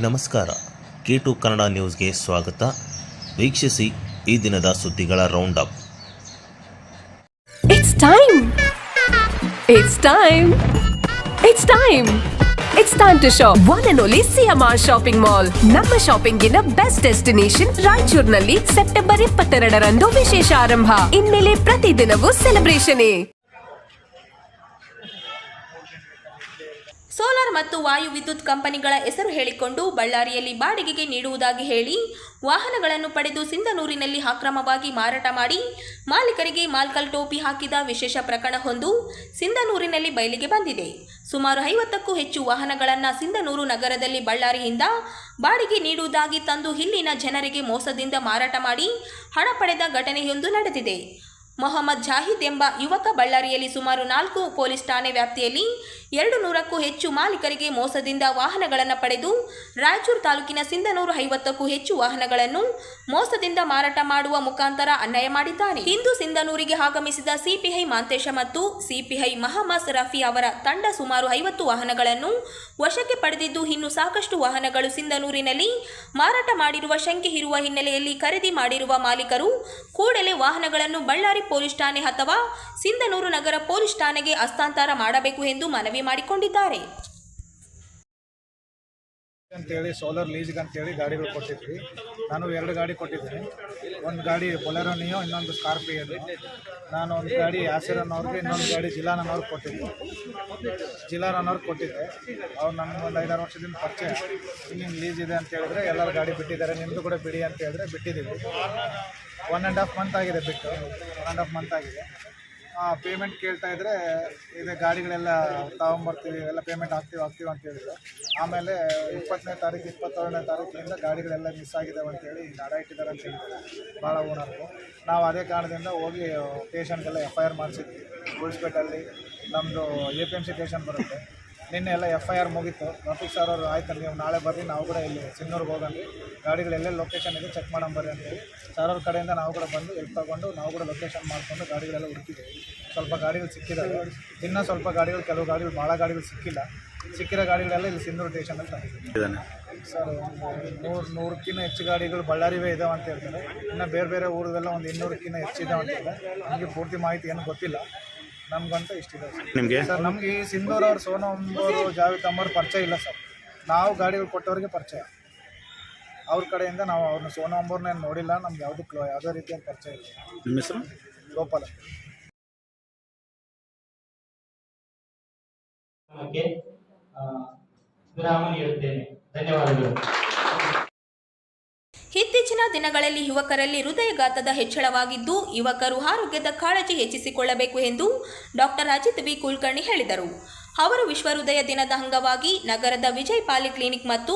ನಮಸ್ಕಾರ. K2 ಕನ್ನಡ ನ್ಯೂಸ್ಗೆ ಸ್ವಾಗತ. ವೀಕ್ಷಿಸಿ ಈ ದಿನದ ಸುದ್ದಿಗಳ round up. It's time. It's time. It's time. It's time to shop. One and only CMR Shopping Mall. ನಮ್ಮ ಶಾಪಿಂಗಿನ ಬೆಸ್ಟ್ ಡೆಸ್ಟಿನೇಷನ್ ರಾಯಚೂರಿನಲ್ಲಿ ಸೆಪ್ಟೆಂಬರ್ 22ರಂದು ವಿಶೇಷ ಆರಂಭ. ಇನ್ಮೇಲೆ ಪ್ರತಿದಿನವೂ ಸೆಲೆಬ್ರೇಷನ್. ಸೋಲಾರ್ ಮತ್ತು ವಾಯು ವಿದ್ಯುತ್ ಕಂಪನಿಗಳ ಹೆಸರು ಹೇಳಿಕೊಂಡು ಬಳ್ಳಾರಿಯಲ್ಲಿ ಬಾಡಿಗೆಗೆ ನೀಡುವುದಾಗಿ ಹೇಳಿ ವಾಹನಗಳನ್ನು ಪಡೆದು ಸಿಂಧನೂರಿನಲ್ಲಿ ಅಕ್ರಮವಾಗಿ ಮಾರಾಟ ಮಾಡಿ ಮಾಲೀಕರಿಗೆ ಮಾಲ್ಕಲ್ ಟೋಪಿ ಹಾಕಿದ ವಿಶೇಷ ಪ್ರಕರಣವೊಂದು ಸಿಂಧನೂರಿನಲ್ಲಿ ಬಯಲಿಗೆ ಬಂದಿದೆ. ಸುಮಾರು 50ಕ್ಕೂ ಹೆಚ್ಚು ವಾಹನಗಳನ್ನು ಸಿಂಧನೂರು ನಗರದಲ್ಲಿ ಬಳ್ಳಾರಿಯಿಂದ ಬಾಡಿಗೆ ನೀಡುವುದಾಗಿ ತಂದು ಇಲ್ಲಿನ ಜನರಿಗೆ ಮೋಸದಿಂದ ಮಾರಾಟ ಮಾಡಿ ಹಣ ಪಡೆದ ಘಟನೆಯೊಂದು ನಡೆದಿದೆ. ಮೊಹಮ್ಮದ್ ಜಾಹಿದ್ ಎಂಬ ಯುವಕ ಬಳ್ಳಾರಿಯಲ್ಲಿ ಸುಮಾರು 4 ಪೊಲೀಸ್ ಠಾಣೆ ವ್ಯಾಪ್ತಿಯಲ್ಲಿ 200ಕ್ಕೂ ಹೆಚ್ಚು ಮಾಲೀಕರಿಗೆ ಮೋಸದಿಂದ ವಾಹನಗಳನ್ನು ಪಡೆದು ರಾಯಚೂರು ತಾಲೂಕಿನ ಸಿಂಧನೂರು 50ಕ್ಕೂ ಹೆಚ್ಚು ವಾಹನಗಳನ್ನು ಮೋಸದಿಂದ ಮಾರಾಟ ಮಾಡುವ ಮುಖಾಂತರ ಅನ್ಯಾಯ ಮಾಡಿದ್ದಾನೆ. ಇಂದು ಸಿಂಧನೂರಿಗೆ ಆಗಮಿಸಿದ ಸಿಪಿಐ ಮಾಂತೇಶ ಮತ್ತು ಸಿಪಿಐ ಮಹಮ್ಮದ್ ರಫಿ ಅವರ ತಂಡ ಸುಮಾರು 50 ವಾಹನಗಳನ್ನು ವಶಕ್ಕೆ ಪಡೆದಿದ್ದು, ಇನ್ನು ಸಾಕಷ್ಟು ವಾಹನಗಳು ಸಿಂಧನೂರಿನಲ್ಲಿ ಮಾರಾಟ ಮಾಡಿರುವ ಶಂಕೆ ಇರುವ ಹಿನ್ನೆಲೆಯಲ್ಲಿ ಖರೀದಿ ಮಾಡಿರುವ ಮಾಲೀಕರು ಕೂಡಲೇ ವಾಹನಗಳನ್ನು ಬಳ್ಳಾರಿ ಪೊಲೀಸ್ ಠಾಣೆ ಅಥವಾ ಸಿಂಧನೂರು ನಗರ ಪೊಲೀಸ್ ಠಾಣೆಗೆ ಹಸ್ತಾಂತರ ಮಾಡಬೇಕು ಎಂದು ಮನವಿ ಮಾಡಿಕೊಂಡಿದ್ದಾರೆ. ಅಂತೇಳಿ ಸೋಲಾರ್ ಲೀಸ್ಗೆ ಅಂತೇಳಿ ಗಾಡಿಗಳು ಕೊಟ್ಟಿದ್ವಿ. ನಾನು 2 ಗಾಡಿ ಕೊಟ್ಟಿದ್ದೀನಿ. ಒಂದು ಗಾಡಿ ಬೊಲೆರೋ ನಿಯೋ, ಇನ್ನೊಂದು ಸ್ಕಾರ್ಪಿಯೋ. ನಾನು ಒಂದು ಗಾಡಿ ಯಾಸಿರ್ ಅನ್ನೋರಿಗೆ, ಇನ್ನೊಂದು ಗಾಡಿ ಜಿಲಾನ್ ಅನ್ನೋರ್ಗೆ ಕೊಟ್ಟಿದ್ದೆ. ಜಿಲಾನ್ ಅನ್ನೋರ್ಗೆ ಕೊಟ್ಟಿದ್ದೆ. ಅವ್ರು ನನಗೆ ಒಂದು 5-6 ವರ್ಷದಿಂದ ಪರಿಚಯ. ಇನ್ನೇನು ಲೀಸ್ ಇದೆ ಅಂತ ಹೇಳಿದ್ರೆ ಎಲ್ಲರೂ ಗಾಡಿ ಬಿಟ್ಟಿದ್ದಾರೆ, ನಿಮ್ಮದು ಕೂಡ ಬಿಡಿ ಅಂತ ಹೇಳಿದ್ರೆ ಬಿಟ್ಟಿದ್ದೀವಿ. 1.5 ಮಂತ್ ಆಗಿದೆ ಬಿಟ್ಟು, 1.5 ಮಂತ್ ಆಗಿದೆ. ಪೇಮೆಂಟ್ ಕೇಳ್ತಾ ಇದ್ದರೆ ಇದೆ ಗಾಡಿಗಳೆಲ್ಲ ತಗೊಂಬರ್ತೀವಿ, ಎಲ್ಲ ಪೇಮೆಂಟ್ ಆಗ್ತೀವಿ ಅಂತ ಹೇಳಿದ್ರು. ಆಮೇಲೆ 20ನೇ ತಾರೀಕು 22ನೇ ತಾರೀಕಿನಿಂದ ಗಾಡಿಗಳೆಲ್ಲ ಮಿಸ್ ಆಗಿದ್ದಾವೆ ಅಂತೇಳಿ ಅಡ ಇಟ್ಟಿದ್ದಾರೆ ಅಂತ ಹೇಳಿದ್ದಾರೆ ಭಾಳ ಓನರ್ಗಳು. ನಾವು ಅದೇ ಕಾರಣದಿಂದ ಹೋಗಿ ಸ್ಟೇಷನ್ಗೆಲ್ಲ FIR ಮಾಡಿಸಿದ್ವಿ. ಗುಳ್ಸ್ಪೇಟಲ್ಲಿ ನಮ್ಮದು APMC ಸ್ಟೇಷನ್ ಬರುತ್ತೆ. ನಿನ್ನೆ ಎಲ್ಲ FIR ಮುಗೀತು. ರಫೀಕ್ ಸರ್ ಅವರು ಆಯ್ತು ನೀವು ನಾಳೆ ಬರ್ರಿ, ನಾವು ಕೂಡ ಇಲ್ಲಿ ಸಿನ್ನೂರಿಗೆ ಹೋಗಂದ್ರಿ, ಗಾಡಿಗಳೆಲ್ಲ ಲೊಕೇಶನ್ ಇದೆ ಚೆಕ್ ಮಾಡಂಬರ್ರಿ ಅಂತೇಳಿ ಸರ್ ಅವ್ರ ಕಡೆಯಿಂದ ನಾವು ಕೂಡ ಬಂದು ಎಲ್ಲಿ ತೊಗೊಂಡು ನಾವು ಕೂಡ ಲೊಕೇಶನ್ ಮಾಡಿಕೊಂಡು ಗಾಡಿಗಳೆಲ್ಲ ಹುಡುಕಿದ್ದೀವಿ. ಸ್ವಲ್ಪ ಗಾಡಿಗಳು ಸಿಕ್ಕಿದ್ದಾವೆ, ಇನ್ನೂ ಸ್ವಲ್ಪ ಗಾಡಿಗಳು, ಕೆಲವು ಗಾಡಿಗಳು, ಭಾಳ ಗಾಡಿಗಳು ಸಿಕ್ಕಿಲ್ಲ. ಸಿಕ್ಕಿರೋ ಗಾಡಿಗಳೆಲ್ಲ ಇಲ್ಲಿ ಸಿನ್ನೂರು ಸ್ಟೇಷನಲ್ಲಿ ತಂದಿದ್ದೀವಿ ಸರ್. ಒಂದು 100ಕ್ಕಿಂತ ಹೆಚ್ಚು ಗಾಡಿಗಳು ಬಳ್ಳಾರಿವೇ ಇದಾವೆ ಅಂತ ಹೇಳ್ತಾರೆ. ಇನ್ನು ಬೇರೆ ಊರಿಗೆಲ್ಲ ಒಂದು 200ಕ್ಕಿಂತ ಹೆಚ್ಚಿದಾವೆ ಅಂತ ಹೇಳ್ತಾರೆ. ನಮಗೆ ಪೂರ್ತಿ ಮಾಹಿತಿ ಏನು ಗೊತ್ತಿಲ್ಲ, ನಮ್ಗಂತ ಇಷ್ಟಿದೆ ನಿಮಗೆ ಸರ್. ನಮಗೆ ಈ ಸಿಂಧೂರು ಅವ್ರು, ಸೋನು ಅಂಬೋರು, ಜಾವೇದ್ ಅಮ್ಮವ್ರು ಪರಿಚಯ ಇಲ್ಲ ಸರ್. ನಾವು ಗಾಡಿಗಳು ಕೊಟ್ಟವ್ರಿಗೆ ಪರಿಚಯ. ಅವ್ರ ಕಡೆಯಿಂದ ನಾವು ಅವ್ರನ್ನ, ಸೋನು ಅಂಬೋರ್ನ ನೋಡಿಲ್ಲ, ನಮ್ಗೆ ಯಾವುದೇ ರೀತಿಯ ಪರಿಚಯ ಇಲ್ಲ. ನಿಮ್ಮ ಹೆಸರು? ಗೋಪಾಲ. ಧನ್ಯವಾದಗಳು. ಇತ್ತೀಚಿನ ದಿನಗಳಲ್ಲಿ ಯುವಕರಲ್ಲಿ ಹೃದಯಘಾತದ ಹೆಚ್ಚಳವಾಗಿದ್ದು, ಯುವಕರು ಆರೋಗ್ಯದ ಕಾಳಜಿ ಹೆಚ್ಚಿಸಿಕೊಳ್ಳಬೇಕು ಎಂದು ಡಾಕ್ಟರ್ ಅಜಿತ್ ವಿ ಕುಲಕರ್ಣಿ ಹೇಳಿದರು. ಅವರು ವಿಶ್ವ ಹೃದಯ ದಿನದ ಅಂಗವಾಗಿ ನಗರದ ವಿಜಯ್ ಪಾಲಿಕ್ಲಿನಿಕ್ ಮತ್ತು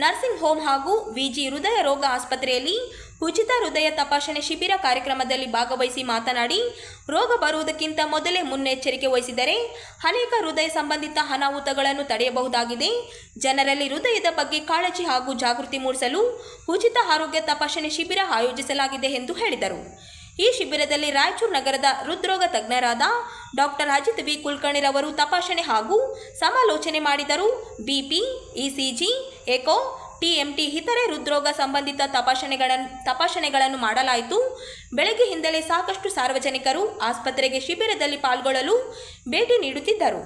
ನರ್ಸಿಂಗ್ ಹೋಮ್ ಹಾಗೂ ವಿಜಿ ಹೃದಯ ರೋಗ ಆಸ್ಪತ್ರೆಯಲ್ಲಿ ಉಚಿತ ಹೃದಯ ತಪಾಸಣೆ ಶಿಬಿರ ಕಾರ್ಯಕ್ರಮದಲ್ಲಿ ಭಾಗವಹಿಸಿ ಮಾತನಾಡಿ, ರೋಗ ಬರುವುದಕ್ಕಿಂತ ಮೊದಲೇ ಮುನ್ನೆಚ್ಚರಿಕೆ ವಹಿಸಿದರೆ ಅನೇಕ ಹೃದಯ ಸಂಬಂಧಿತ ಅನಾಹುತಗಳನ್ನು ತಡೆಯಬಹುದಾಗಿದೆ. ಜನರಲ್ಲಿ ಹೃದಯದ ಬಗ್ಗೆ ಕಾಳಜಿ ಹಾಗೂ ಜಾಗೃತಿ ಮೂಡಿಸಲು ಉಚಿತ ಆರೋಗ್ಯ ತಪಾಸಣೆ ಶಿಬಿರ ಆಯೋಜಿಸಲಾಗಿದೆ ಎಂದು ಹೇಳಿದರು. ಈ ಶಿಬಿರದಲ್ಲಿ ರಾಯಚೂರು ನಗರದ ಹೃದ್ರೋಗ ತಜ್ಞರಾದ ಡಾಕ್ಟರ್ ಅಜಿತ್ ವಿ ಕುಲಕರ್ಣಿರವರು ತಪಾಸಣೆ ಹಾಗೂ ಸಮಾಲೋಚನೆ ಮಾಡಿದರು. BP, ECG, ಎಕೋ, TMT ಇತರೆ ಹೃದ್ರೋಗ ಸಂಬಂಧಿತ ತಪಾಸಣೆಗಳನ್ನು ಮಾಡಲಾಯಿತು. ಬೆಳಗ್ಗೆಯಿಂದಲೇ ಸಾಕಷ್ಟು ಸಾರ್ವಜನಿಕರು ಆಸ್ಪತ್ರೆಗೆ ಶಿಬಿರದಲ್ಲಿ ಪಾಲ್ಗೊಳ್ಳಲು ಭೇಟಿ ನೀಡುತ್ತಿದ್ದರು.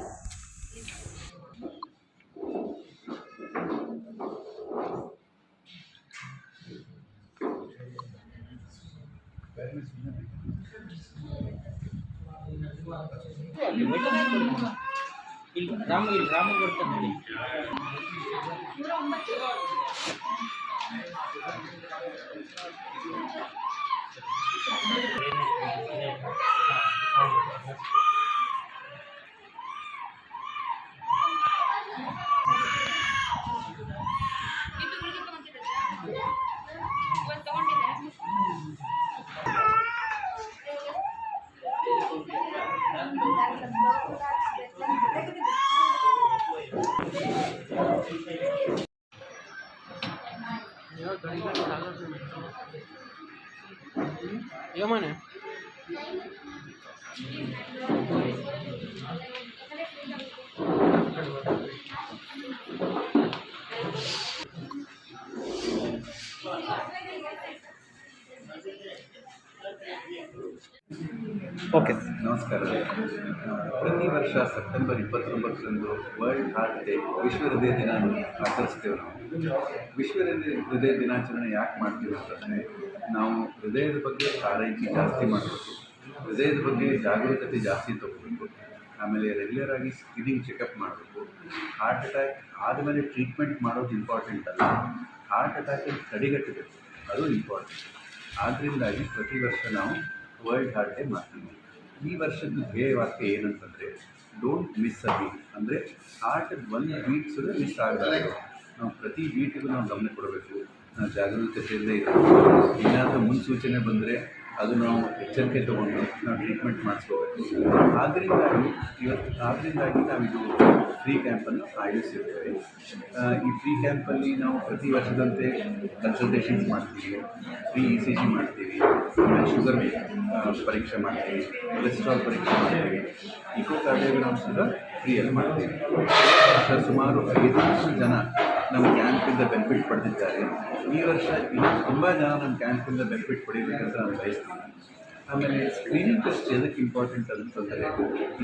ರಾಮ ಬರ್ತಾನೆ. ఏమనే ಓಕೆ ನಮಸ್ಕಾರ. ಪ್ರತಿ ವರ್ಷ ಸೆಪ್ಟೆಂಬರ್ 29ರಂದು ವರ್ಲ್ಡ್ ಹಾರ್ಟ್ ಡೇ ವಿಶ್ವ ಹೃದಯ ದಿನ ಆಚರಿಸ್ತೇವೆ. ನಾವು ವಿಶ್ವ ಹೃದಯ ದಿನಾಚರಣೆ ಯಾಕೆ ಮಾಡ್ತೀವಿ ಅಂತಂದರೆ, ನಾವು ಹೃದಯದ ಬಗ್ಗೆ ಆರೈಕೆ ಜಾಸ್ತಿ ಮಾಡಬೇಕು, ಹೃದಯದ ಬಗ್ಗೆ ಜಾಗರೂಕತೆ ಜಾಸ್ತಿ ತಗೋಬೇಕು, ಆಮೇಲೆ ರೆಗ್ಯುಲರ್ ಆಗಿ ಸ್ಕ್ರೀನಿಂಗ್ ಚೆಕಪ್ ಮಾಡಬೇಕು. ಹಾರ್ಟ್ ಅಟ್ಯಾಕ್ ಆದಮೇಲೆ ಟ್ರೀಟ್ಮೆಂಟ್ ಮಾಡೋದು ಇಂಪಾರ್ಟೆಂಟ್ ಅಲ್ಲ, ಹಾರ್ಟ್ ಅಟ್ಯಾಕನ್ನು ತಡೆಗಟ್ಟಬೇಕು, ಅದು ಇಂಪಾರ್ಟೆಂಟ್. ಆದ್ದರಿಂದಾಗಿ ಪ್ರತಿ ವರ್ಷ ನಾವು ವರ್ಲ್ಡ್ ಹಾರ್ಟ್ ಡೇ ಮಾಡ್ತೀವಿ. ಈ ವರ್ಷದ ಧ್ಯೇಯವಾಕ್ಯ ಏನಂತಂದರೆ, ಡೋಂಟ್ ಮಿಸ್ ಅ ಬೀಟ್. ಅಂದರೆ ಹಾರ್ಟ್ ಒಂದು ಬೀಟ್ ಸುದ ಮಿಸ್ ಆಗಬಾರ್ದು. ನಾವು ಪ್ರತಿ ಬೀಟಿಗೂ ನಾವು ಗಮನ ಕೊಡಬೇಕು, ನಾವು ಜಾಗರೂಕತೆಯಿಂದ ಇರಬೇಕು. ಏನಾದರೂ ಮುನ್ಸೂಚನೆ ಬಂದರೆ ಅದು ನಾವು ಎಚ್ಚರಿಕೆ ತೊಗೊಂಡು ನಾವು ಟ್ರೀಟ್ಮೆಂಟ್ ಮಾಡಿಸ್ಕೋಬೇಕು. ಆದ್ದರಿಂದಾಗಿ ನಾವಿದು ಫ್ರೀ ಕ್ಯಾಂಪನ್ನು ಆಯೋಜಿಸಿರ್ತೇವೆ. ಈ ಫ್ರೀ ಕ್ಯಾಂಪಲ್ಲಿ ನಾವು ಪ್ರತಿ ವರ್ಷದಂತೆ ಕನ್ಸಲ್ಟೇಷನ್ಸ್ ಮಾಡ್ತೀವಿ, ಫ್ರೀ ECG ಮಾಡ್ತೀವಿ, ಆಮೇಲೆ ಶುಗರ್ ಪರೀಕ್ಷೆ ಮಾಡ್ತೀವಿ, ಕೊಲೆಸ್ಟ್ರಾಲ್ ಪರೀಕ್ಷೆ ಮಾಡ್ತೀವಿ, ಇಕೋಕಾರ್ಡಿಯೋಗ್ರಾಮ್ ಸಹ ಫ್ರೀಯಲ್ಲಿ ಮಾಡ್ತೀವಿ. ಸುಮಾರು 500 ಜನ ನಮ್ಮ ಕ್ಯಾಂಪಿಂದ ಬೆನಿಫಿಟ್ ಪಡೆದಿದ್ದಾರೆ. ಈ ವರ್ಷ ಇನ್ನೂ ತುಂಬ ಜನ ನಮ್ಮ ಕ್ಯಾಂಪಿಂದ ಬೆನಿಫಿಟ್ ಪಡೀಬೇಕಂತ ನಾನು ಬಯಸ್ತೀನಿ. ಆಮೇಲೆ ಸ್ಕ್ರೀನಿಂಗ್ ಟೆಸ್ಟ್ ಎದಕ್ಕೆ ಇಂಪಾರ್ಟೆಂಟ್ ಅಂತಂದರೆ,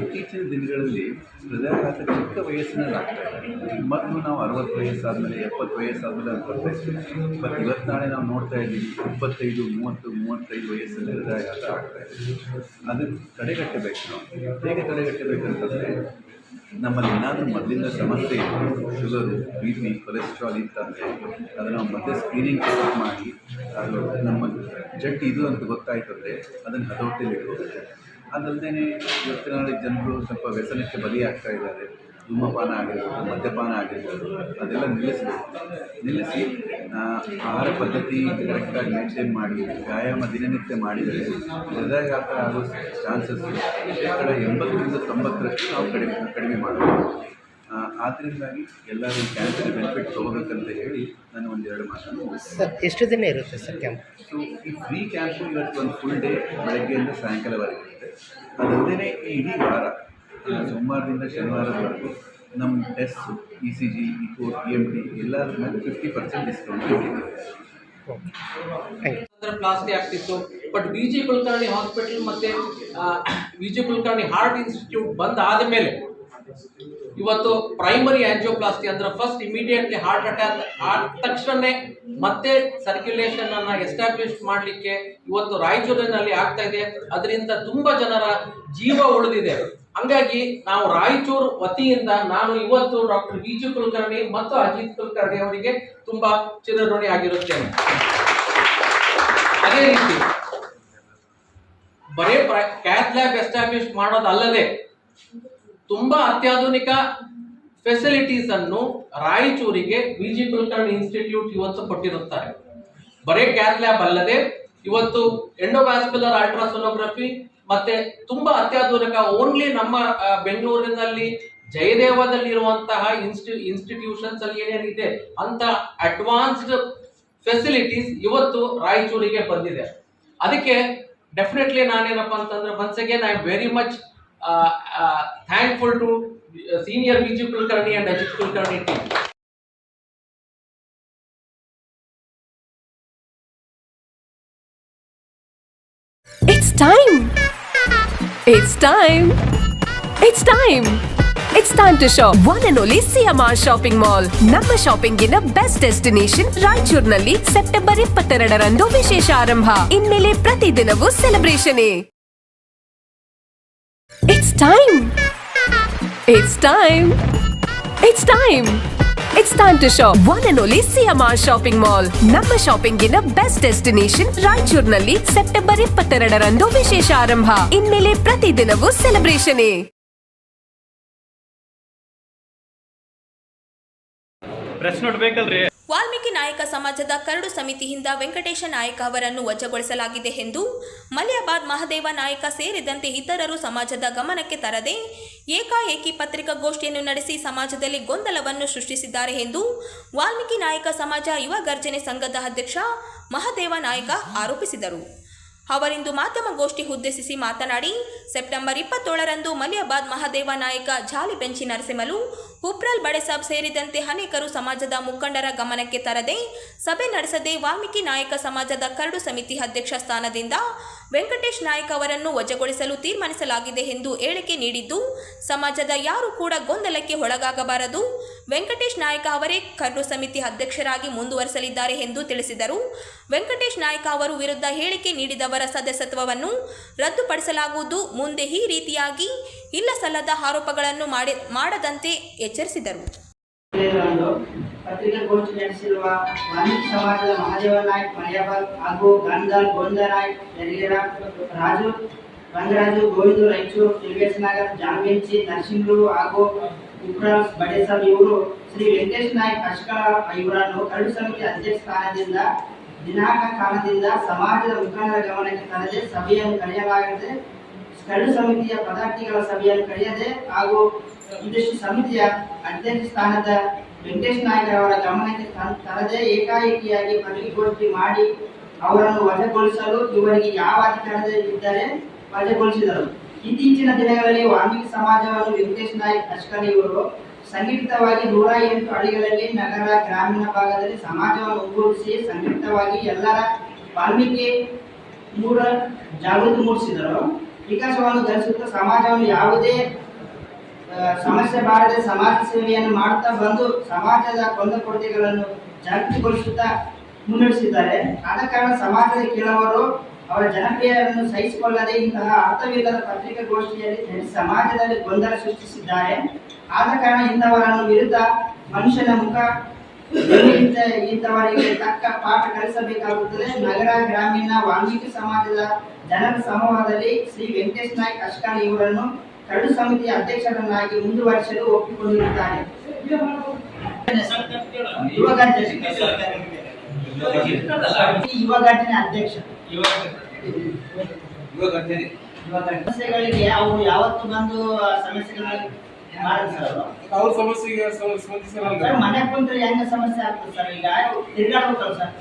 ಇತ್ತೀಚಿನ ದಿನಗಳಲ್ಲಿ ಹೃದಯಾಘಾತ ಚಿಕ್ಕ ವಯಸ್ಸಿನಲ್ಲಿ ಆಗ್ತಾಯಿದೆ. ಮೊದಲು ನಾವು 60 ವಯಸ್ಸಾದಮೇಲೆ 70 ವಯಸ್ಸಾದಮೇಲೆ ಅಂತ ಬರ್ತಾಯಿದ್ದೀವಿ. ಬಟ್ ಇವತ್ತು ನಾಳೆ ನಾವು ನೋಡ್ತಾ ಇದ್ದೀವಿ 25, 30, 35 ವಯಸ್ಸಲ್ಲಿ ಹೃದಯಾಘಾತ ಆಗ್ತಾಯಿದೆ. ಅದನ್ನು ತಡೆಗಟ್ಟಬೇಕು. ನಾವು ಹೇಗೆ ತಡೆಗಟ್ಟಬೇಕಂತಂದರೆ, ನಮ್ಮಲ್ಲಿ ಏನಾದರೂ ಮೊದಲಿಂದ ಸಮಸ್ಯೆ ಇತ್ತು, ಶುಗರು, BP, ಕೊಲೆಸ್ಟ್ರಾಲ್ ಇತ್ತಂದರೆ ಅದನ್ನು ನಾವು ಮತ್ತೆ ಸ್ಕ್ರೀನಿಂಗ್ ಚೆಕಪ್ ಮಾಡಿ ಅದು ನಮ್ಮ ಜಟ್ಟು ಇದು ಅಂತ ಗೊತ್ತಾಯ್ತಂದರೆ ಅದನ್ನು ಹತೋಟಿಯಲ್ಲಿ ಇಟ್ಕೋಬೇಕು. ಅದಲ್ಲದೆ ಇವತ್ತಿನ ನಾಳೆ ಜನರು ಸ್ವಲ್ಪ ವ್ಯಸನಕ್ಕೆ ಬಲಿಯಾಗ್ತಾ ಇದ್ದಾರೆ. ಧೂಮಪಾನ ಆಗಿರ್ಬೋದು, ಮದ್ಯಪಾನ ಆಗಿರ್ಬೋದು, ಅದೆಲ್ಲ ನಿಲ್ಲಿಸಿ ಆಹಾರ ಪದ್ಧತಿ ಕರೆಕ್ಟಾಗಿ ಮೇಂಟೈನ್ ಮಾಡಿ ವ್ಯಾಯಾಮ ದಿನನಿತ್ಯ ಮಾಡಿದರೆ ಹೃದಯಾಘಾತ ಆಗೋ ಚಾನ್ಸಸ್ 80ರಿಂದ 90% ನಾವು ಕಡಿಮೆ ಮಾಡಬಹುದು. ಆದ್ದರಿಂದಾಗಿ ಎಲ್ಲರೂ ಕ್ಯಾಂಪಿನ ಬೆನಿಫಿಟ್ ತೊಗೋಬೇಕಂತ ಹೇಳಿ ನಾನು ಒಂದೆರಡು ಮಾತನ್ನು ಸರ್, ಎಷ್ಟು ದಿನ ಇರುತ್ತೆ ಸರ್ ಕ್ಯಾಂಪ್? ಸೊ ಈ ಫ್ರೀ ಕ್ಯಾಂಪು ಇವತ್ತು ಒಂದು ಫುಲ್ ಡೇ ಬೆಳಗ್ಗೆಯಿಂದ ಸಾಯಂಕಾಲವರೆಗೆ ಇರುತ್ತೆ. ಅದಲ್ಲದೆ ಈ ಇಡೀ ವಾರ ಸೋಮವಾರದಿಂದ ಶನಿವಾರದವರೆಗೂ ನಮ್ಮ ಟೆಸ್ಟು, ECG, ಇಕೋ, EMT ಎಲ್ಲರ ಮೇಲೆ 50% ಡಿಸ್ಕೌಂಟ್ ಇದೆ. ಪ್ಲಾಸ್ಟಿ ಆಗ್ತಿತ್ತು. ಬಟ್ BG ಕುಲಕರ್ಣಿ ಹಾಸ್ಪಿಟಲ್ ಮತ್ತೆ BG ಕುಲಕರ್ಣಿ ಹಾರ್ಟ್ ಇನ್ಸ್ಟಿಟ್ಯೂಟ್ ಬಂದ್ ಆದ ಮೇಲೆ ಇವತ್ತು ಪ್ರೈಮರಿ ಆಂಜಿಯೋಪ್ಲಾಸ್ಟಿ ಅಂದ್ರೆ ಫಸ್ಟ್ ಇಮಿಡಿಯೇಟ್ಲಿ ಹಾರ್ಟ್ ಅಟ್ಯಾಕ್ ಆದ ತಕ್ಷಣನೇ ಮತ್ತೆ ಸರ್ಕ್ಯುಲೇಷನ್ ಅನ್ನ ಎಸ್ಟಾಬ್ಲಿಷ್ ಮಾಡಲಿಕ್ಕೆ ಇವತ್ತು ರಾಯಚೂರಿನಲ್ಲಿ ಆಗ್ತಾ ಇದೆ. ಅದರಿಂದ ತುಂಬಾ ಜನರ ಜೀವ ಉಳಿದಿದೆ. ಹಂಗಾಗಿ ನಾವು ರಾಯಚೂರು ವತಿಯಿಂದ ನಾನು ಇವತ್ತು ಡಾಕ್ಟರ್ BG ಕುಲಕರ್ಣಿ ಮತ್ತು ಅಜಿತ್ ಕುಲಕರ್ಣಿ ಅವರಿಗೆ ತುಂಬಾ ಚಿರಋಣಿ ಆಗಿರುತ್ತೇನೆ. ಅದೇ ರೀತಿ ಬರೇ ಕ್ಯಾಥ್ ಲ್ಯಾಬ್ ಎಸ್ಟಾಬ್ಲಿಷ್ ಮಾಡೋದಲ್ಲದೆ ತುಂಬಾ ಅತ್ಯಾಧುನಿಕ ಫೆಸಿಲಿಟೀಸ್ ಅನ್ನು ರಾಯಚೂರಿಗೆ BG ಕುಲಕರ್ಣಿ ಇನ್ಸ್ಟಿಟ್ಯೂಟ್ ಇವತ್ತು ಕೊಟ್ಟಿರುತ್ತಾರೆ. ಬರೇ ಕ್ಯಾಥ್ ಲ್ಯಾಬ್ ಅಲ್ಲದೆ ಇವತ್ತು ಎಂಡೋವ್ಯಾಸ್ಕ್ಯುಲರ್ ಅಲ್ಟ್ರಾಸೋನೋಗ್ರಫಿ ಮತ್ತೆ ತುಂಬಾ ಅತ್ಯಾಧುನಿಕ ಓನ್ಲಿ ನಮ್ಮ ಬೆಂಗಳೂರಿನಲ್ಲಿ ಜಯದೇವದಲ್ಲಿ ಇರುವಂತಹ ಇನ್ಸ್ಟಿಟ್ಯೂಷನ್ಸ್ ಅಲ್ಲಿ ಏನೇನಿದೆ ಅಂತ ಅಡ್ವಾನ್ಸ್ಡ್ ಫೆಸಿಲಿಟೀಸ್ ಇವತ್ತು ರಾಯಚೂರಿಗೆ ಬಂದಿದೆ. ಅದಕ್ಕೆ ಡೆಫಿನೆಟ್ಲಿ ನಾನೇನಪ್ಪ ಅಂತಂದ್ರೆ once again I am very much thankful to senior BG Kulkarni and Ajit Kulkarni team. It's time. It's time. It's time. It's time to shop. One and only CMR Shopping Mall. ನಮ್ಮ shopping ನ best destination ರಾಯಚೂರಿನಲ್ಲಿ September 22ರಂದು ವಿಶೇಷ ಆರಂಭ. ಇನ್ಮೇಲೆ ಪ್ರತಿದಿನವೂ celebration. It's time. It's time. It's time. It's time to shop. One and only CMR Shopping Mall. ನಮ್ಮ shopping ನ ಬೆಸ್ಟ್ ಡೆಸ್ಟಿನೇಷನ್ ರಾಯಚೂರಿನಲ್ಲಿ ಸೆಪ್ಟೆಂಬರ್ 22ರಂದು ವಿಶೇಷ ಆರಂಭ. ಇನ್ಮೇಲೆ ಪ್ರತಿದಿನವೂ ಸೆಲೆಬ್ರೇಷನ್. ಪ್ರೆಸ್ ನೋಟ್ ಬೇಕಲ್ರಿ. ವಾಲ್ಮೀಕಿ ನಾಯಕ ಸಮಾಜದ ಕರಡು ಸಮಿತಿಯಿಂದ ವೆಂಕಟೇಶ ನಾಯಕ ಅವರನ್ನು ವಜಾಗೊಳಿಸಲಾಗಿದೆ ಎಂದು ಮಲಿಯಾಬಾದ್ ಮಹದೇವ ನಾಯಕ ಸೇರಿದಂತೆ ಇತರರು ಸಮಾಜದ ಗಮನಕ್ಕೆ ತರದೆ ಏಕಾಏಕಿ ಪತ್ರಿಕಾಗೋಷ್ಠಿಯನ್ನು ನಡೆಸಿ ಸಮಾಜದಲ್ಲಿ ಗೊಂದಲವನ್ನು ಸೃಷ್ಟಿಸಿದ್ದಾರೆ ಎಂದು ವಾಲ್ಮೀಕಿ ನಾಯಕ ಸಮಾಜ ಯುವ ಗರ್ಜನೆ ಸಂಘದ ಅಧ್ಯಕ್ಷ ಮಹದೇವ ನಾಯಕ ಆರೋಪಿಸಿದರು. ಅವರಿಂದು ಮಾಧ್ಯಮಗೋಷ್ಠಿ ಉದ್ದೇಶಿಸಿ ಮಾತನಾಡಿ, ಸೆಪ್ಟೆಂಬರ್ 27ರಂದು ಮಲಿಯಾಬಾದ್ ಮಹದೇವ ನಾಯಕ ಜಾಲಿ ಬೆಂಚಿ ನರಸಿಂಹಲು, ಹುಪ್ರಲ್ ಬಡೆಸಾಬ್ ಸೇರಿದಂತೆ ಅನೇಕರು ಸಮಾಜದ ಮುಖಂಡರ ಗಮನಕ್ಕೆ ತರದೆ ಸಭೆ ನಡೆಸದೆ ವಾಲ್ಮೀಕಿ ನಾಯಕ ಸಮಾಜದ ಕರಡು ಸಮಿತಿ ಅಧ್ಯಕ್ಷ ಸ್ಥಾನದಿಂದ ವೆಂಕಟೇಶ್ ನಾಯ್ಕ ಅವರನ್ನು ವಜಾಗೊಳಿಸಲು ತೀರ್ಮಾನಿಸಲಾಗಿದೆ ಎಂದು ಹೇಳಿಕೆ ನೀಡಿದ್ದು, ಸಮಾಜದ ಯಾರು ಕೂಡ ಗೊಂದಲಕ್ಕೆ ಒಳಗಾಗಬಾರದು. ವೆಂಕಟೇಶ್ ನಾಯ್ಕ ಅವರೇ ಕರಡು ಸಮಿತಿ ಅಧ್ಯಕ್ಷರಾಗಿ ಮುಂದುವರಿಸಲಿದ್ದಾರೆ ಎಂದು ತಿಳಿಸಿದರು. ವೆಂಕಟೇಶ್ ನಾಯ್ಕ ಅವರು ವಿರುದ್ಧ ಹೇಳಿಕೆ ನೀಡಿದವರ ಸದಸ್ಯತ್ವವನ್ನು ರದ್ದುಪಡಿಸಲಾಗುವುದು. ಮುಂದೆ ಈ ರೀತಿಯಾಗಿ ಇಲ್ಲ ಸಲ್ಲದ ಆರೋಪಗಳನ್ನು ಮಾಡದಂತೆ ಎಚ್ಚರಿಸಿದರು. ಪತ್ರಿಕಾಗೋಷ್ಠಿ ನಡೆಸಿರುವ ವಾಲ್ಮೀಕಿ ಸಮಾಜದ ಮಹಾದೇವ ನಾಯ್ಕ ಮರಿಯಾಬಾದ್ ಹಾಗೂ ಗಂಧಲ್ ಗೋವಿಂದ ನಾಯ್ಕ ಯರಿಗೆರ, ರಂಗರಾಜು ಗೋವಿಂದ ರಾಯಚೂರು, ತಿರುಗೇಶ್ ನಗರ್, ಜಾಮಗೆಂಚಿ, ನರಸಿಂಹರು ಹಾಗೂ ಉಪ್ರಾಲ್ ಬಡೇಸಾಬ್ ಇವರು ಶ್ರೀ ವೆಂಕಟೇಶ್ ನಾಯ್ಕ ಅಶ್ಕಳ ಇವರನ್ನು ಕರಡು ಸಮಿತಿ ಅಧ್ಯಕ್ಷ ಸ್ಥಾನದಿಂದ ದಿನಾಂಕ ಕಾರಣದಿಂದ ಸಮಾಜದ ಮುಖಂಡರ ಗಮನಕ್ಕೆ ತರದೆ ಸಭೆಯನ್ನು ಕರೆಯಲಾಗದೆ, ಕರಡು ಸಮಿತಿಯ ಪದಾಧಿಕಾರಿಗಳ ಸಭೆಯನ್ನು ಕರೆಯದೆ ಹಾಗೂ ಇದಷ್ಟು ಸಮಿತಿಯ ಅಧ್ಯಕ್ಷ ಸ್ಥಾನದ ವೆಂಕಟೇಶ್ ನಾಯ್ಕ ಅವರ ಗಮನಕ್ಕೆ ತರದೆ ಏಕಾಏಕಿಯಾಗಿ ಪತ್ರಿಕಾಗೋಷ್ಠಿ ಮಾಡಿ ಅವರನ್ನು ವಜಾಗೊಳಿಸಲು ಇವರಿಗೆ ಯಾವ ಅಧಿಕಾರದಲ್ಲಿದ್ದರೆ ವಜಾಗೊಳಿಸಿದರು. ಇತ್ತೀಚಿನ ದಿನಗಳಲ್ಲಿ ವಾಲ್ಮೀಕಿ ಸಮಾಜವನ್ನು ವೆಂಕಟೇಶ್ ನಾಯ್ಕ ಅಶ್ಕಲ್ ಇವರು ಸಂಘಟಿತವಾಗಿ 108 ಹಳ್ಳಿಗಳಲ್ಲಿ ನಗರ ಗ್ರಾಮೀಣ ಭಾಗದಲ್ಲಿ ಸಮಾಜವನ್ನು ಒಗ್ಗೂಡಿಸಿ ಸಂಘಟಿತವಾಗಿ ಎಲ್ಲರ ವಾಲ್ಮೀಕಿ ಜಾಗೃತಿ ಮೂಡಿಸಿದರು. ವಿಕಾಸವನ್ನು ಗಳಿಸುತ್ತಾ ಸಮಾಜವನ್ನು ಯಾವುದೇ ಸಮಸ್ಯೆ ಬಾರದೆ ಸಮಾಜ ಸೇವೆಯನ್ನು ಮಾಡುತ್ತಾ ಬಂದು ಸಮಾಜದ ಕೊಂದಕೊರತೆಗಳನ್ನು ಜಾಗೃತಿಗೊಳಿಸುತ್ತಾ ಮುನ್ನಡೆಸಿದ್ದಾರೆ. ಆದ ಕಾರಣ ಸಮಾಜದ ಕೆಲವರು ಅವರ ಜನಪ್ರಿಯರನ್ನು ಸಹಿಸಿಕೊಳ್ಳದೆ ಇಂತಹ ಅರ್ಥವಿಲ್ಲದ ಪತ್ರಿಕಾಗೋಷ್ಠಿಯಲ್ಲಿ ಸಮಾಜದಲ್ಲಿ ಗೊಂದಲ ಸೃಷ್ಟಿಸಿದ್ದಾರೆ. ಆದ ಕಾರಣ ಇಂಥವರನ್ನು ವಿರುದ್ಧ ಮನುಷ್ಯನ ಮುಖ ಇಂಥವರಿಗೆ ತಕ್ಕ ಪಾಠ ಕಲಿಸಬೇಕಾಗುತ್ತದೆ. ನಗರ ಗ್ರಾಮೀಣ ವಾಲ್ಮೀಕಿ ಸಮಾಜದ ಜನರ ಸಮೂಹದಲ್ಲಿ ಶ್ರೀ ವೆಂಕಟೇಶ್ ನಾಯ್ಕ ಅಶ್ಕಲ್ ಇವರನ್ನು ಕರಡು ಸಮಿತಿಯ ಅಧ್ಯಕ್ಷರನ್ನಾಗಿ ಮುಂದುವರಿಸಲು ಒಪ್ಪಿಕೊಂಡಿರುತ್ತಾರೆ. ಯುವ ಘಟನೆ ಅಧ್ಯಕ್ಷ ಸಮಸ್ಯೆಗಳಿಗೆ ಅವರು ಯಾವತ್ತು ಬಂದು ಸಮಸ್ಯೆಗಳನ್ನ ಅವ್ರ ಸಮಸ್ಯೆಗೆ ಮನೆ ಕುಂತ್ರೆ ಹೆಂಗ ಸಮಸ್ಯೆ ಆಗ್ತದೆ ಸರ್? ಈಗ ತಿರ್ಗಾಡ್ಬೇಕಲ್ಲ ಸರ್,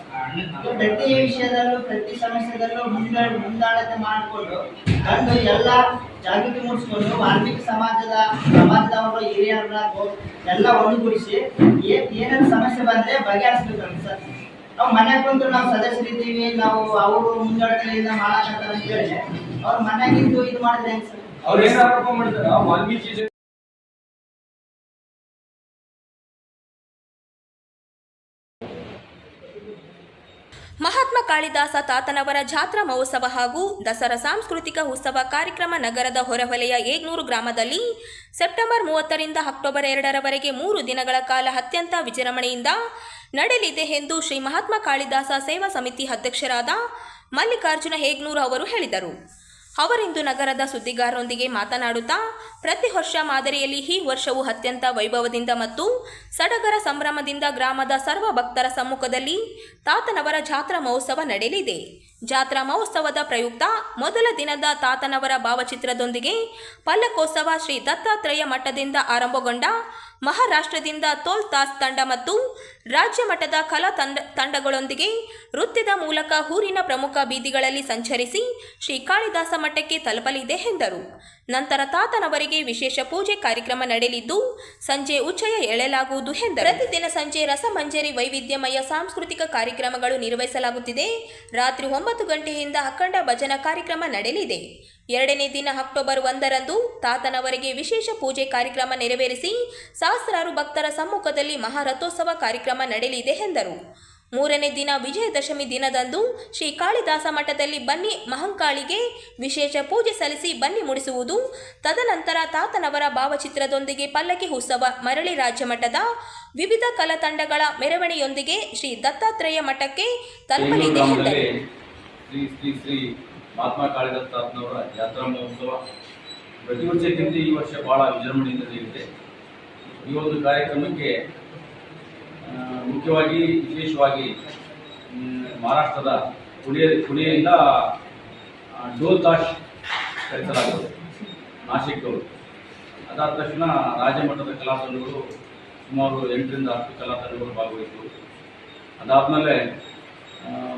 ಪ್ರತಿ ವಿಷಯದಲ್ಲೂ ಪ್ರತಿ ಸಮಸ್ಯೆದಲ್ಲೂ ಮುಂದಾಳತೆ ಮಾಡಿಕೊಂಡು ಬಂದು ಎಲ್ಲ ಜಾಗೃತಿ ಮೂಡಿಸ್ಕೊಂಡು ವಾಲ್ಮೀಕಿ ಸಮಾಜದವರು ಹಿರಿಯರನ್ನ ಎಲ್ಲ ಒಂದುಗೂಡಿಸಿ ಏನೇನು ಸಮಸ್ಯೆ ಬಂದ್ರೆ ಬಗೆಹರಿಸ್ಬೇಕಲ್ಲ ಸರ್. ನಾವು ಮನೆ ಕುಂತು ನಾವು ಸದಸ್ಯರಿದ್ದೀವಿ, ನಾವು ಅವರು ಮುಂದಾಳತೆಯಿಂದ ಮಾಡಾಕಂತ ಹೇಳಿ ಅವ್ರ ಮನೆಗಿದ್ದು ಇದು ಮಾಡಿದ್ರೆ ಹೆಂಗ್ ಸರ್? ಅವ್ರು ಏನು ಆರೋಪ ಮಾಡಿದಾರ? ವಾಲ್ಮೀಕಿ ಮಹಾತ್ಮ ಕಾಳಿದಾಸ ತಾತನವರ ಜಾತ್ರಾ ಮಹೋತ್ಸವ ಹಾಗೂ ದಸರಾ ಸಾಂಸ್ಕೃತಿಕ ಉತ್ಸವ ಕಾರ್ಯಕ್ರಮ ನಗರದ ಹೊರವಲಯ ಏಗ್ನೂರು ಗ್ರಾಮದಲ್ಲಿ ಸೆಪ್ಟೆಂಬರ್ 30ರಿಂದ ಅಕ್ಟೋಬರ್ 2ರವರೆಗೆ 3 ದಿನಗಳ ಕಾಲ ಅತ್ಯಂತ ವಿಜೃಂಭಣೆಯಿಂದ ನಡೆಯಲಿದೆ ಎಂದು ಶ್ರೀ ಮಹಾತ್ಮ ಕಾಳಿದಾಸ ಸೇವಾ ಸಮಿತಿ ಅಧ್ಯಕ್ಷರಾದ ಮಲ್ಲಿಕಾರ್ಜುನ ಹೇಗ್ನೂರು ಅವರು ಹೇಳಿದರು. ಅವರಿಂದು ನಗರದ ಸುದ್ದಿಗಾರರೊಂದಿಗೆ ಮಾತನಾಡುತ್ತಾ, ಪ್ರತಿ ವರ್ಷ ಮಾದರಿಯಲ್ಲಿ ಈ ವರ್ಷವೂ ಅತ್ಯಂತ ವೈಭವದಿಂದ ಮತ್ತು ಸಡಗರ ಸಂಭ್ರಮದಿಂದ ಗ್ರಾಮದ ಸರ್ವ ಭಕ್ತರ ಸಮ್ಮುಖದಲ್ಲಿ ತಾತನವರ ಜಾತ್ರಾ ಮಹೋತ್ಸವ ನಡೆಯಲಿದೆ. ಜಾತ್ರಾ ಮಹೋತ್ಸವದ ಪ್ರಯುಕ್ತ ಮೊದಲ ದಿನದ ತಾತನವರ ಭಾವಚಿತ್ರದೊಂದಿಗೆ ಪಲ್ಲಕ್ಕೋತ್ಸವ ಶ್ರೀ ದತ್ತಾತ್ರೇಯ ಮಠದಿಂದ ಆರಂಭಗೊಂಡ ಮಹಾರಾಷ್ಟ್ರದಿಂದ ತೋಲ್ ತಾಸ್ ತಂಡ ಮತ್ತು ರಾಜ್ಯ ಮಟ್ಟದ ಕಲಾ ತಂಡಗಳೊಂದಿಗೆ ನೃತ್ಯದ ಮೂಲಕ ಊರಿನ ಪ್ರಮುಖ ಬೀದಿಗಳಲ್ಲಿ ಸಂಚರಿಸಿ ಶ್ರೀ ಕಾಳಿದಾಸ ಮಠಕ್ಕೆ ತಲುಪಲಿದೆ ಎಂದರು. ನಂತರ ತಾತನವರಿಗೆ ವಿಶೇಷ ಪೂಜೆ ಕಾರ್ಯಕ್ರಮ ನಡೆಯಲಿದ್ದು ಸಂಜೆ ಉಚ್ಚಯ ಎಳೆಯಲಾಗುವುದು ಎಂದರು. ಪ್ರತಿದಿನ ಸಂಜೆ ರಸಮಂಜರಿ ವೈವಿಧ್ಯಮಯ ಸಾಂಸ್ಕೃತಿಕ ಕಾರ್ಯಕ್ರಮಗಳು ನಿರ್ವಹಿಸಲಾಗುತ್ತಿದೆ. ರಾತ್ರಿ 9 ಗಂಟೆಯಿಂದ ಅಖಂಡ ಭಜನಾ ಕಾರ್ಯಕ್ರಮ ನಡೆಯಲಿದೆ. 2ನೇ ದಿನ ಅಕ್ಟೋಬರ್ 1ರಂದು ತಾತನವರಿಗೆ ವಿಶೇಷ ಪೂಜೆ ಕಾರ್ಯಕ್ರಮ ನೆರವೇರಿಸಿ ಸಹಸ್ರಾರು ಭಕ್ತರ ಸಮ್ಮುಖದಲ್ಲಿ ಮಹಾರಥೋತ್ಸವ ಕಾರ್ಯಕ್ರಮ ನಡೆಯಲಿದೆ ಎಂದರು. 3ನೇ ದಿನ ವಿಜಯದಶಮಿ ದಿನದಂದು ಶ್ರೀ ಕಾಳಿದಾಸ ಮಠದಲ್ಲಿ ಬನ್ನಿ ಮಹಂಕಾಳಿಗೆ ವಿಶೇಷ ಪೂಜೆ ಸಲ್ಲಿಸಿ ಬನ್ನಿ ಮುಡಿಸುವುದು. ತದನಂತರ ತಾತನವರ ಭಾವಚಿತ್ರದೊಂದಿಗೆ ಪಲ್ಲಕ್ಕಿ ಉತ್ಸವ ಮರಳಿ ರಾಜ್ಯ ಮಟ್ಟದ ವಿವಿಧ ಕಲಾ ತಂಡಗಳ ಮೆರವಣಿಗೆಯೊಂದಿಗೆ ಶ್ರೀ ದತ್ತಾತ್ರೇಯ ಮಠಕ್ಕೆ ತಲುಪಲಿದೆ ಎಂದರು. ಶ್ರೀ ಮಹಾತ್ಮ ಕಾಳಿದಾಸ ತಾತನವರ ಜಾತ್ರಾ ಮಹೋತ್ಸವ ಪ್ರತಿ ವರ್ಷಕ್ಕಿಂತ ಈ ವರ್ಷ ಬಹಳ ವಿಜೃಂಭಣೆಯಿಂದ ನಡೆಯುತ್ತೆ. ಈ ಒಂದು ಕಾರ್ಯಕ್ರಮಕ್ಕೆ ಮುಖ್ಯವಾಗಿ ವಿಶೇಷವಾಗಿ ಮಹಾರಾಷ್ಟ್ರದ ಪುಣೆಯಿಂದ ಡೋಲ್ ತಾಶ್ ಕರೆಸಲಾಗುತ್ತದೆ, ನಾಶಿಕ್ದವರು. ಅದಾದ ತಕ್ಷಣ ರಾಜ್ಯ ಮಟ್ಟದ ಕಲಾ ತಂಡಗಳು ಸುಮಾರು 8ರಿಂದ 10 ಕಲಾ ತಂಡಗಳು ಭಾಗವಹಿಸಿದರು. ಅದಾದಮೇಲೆ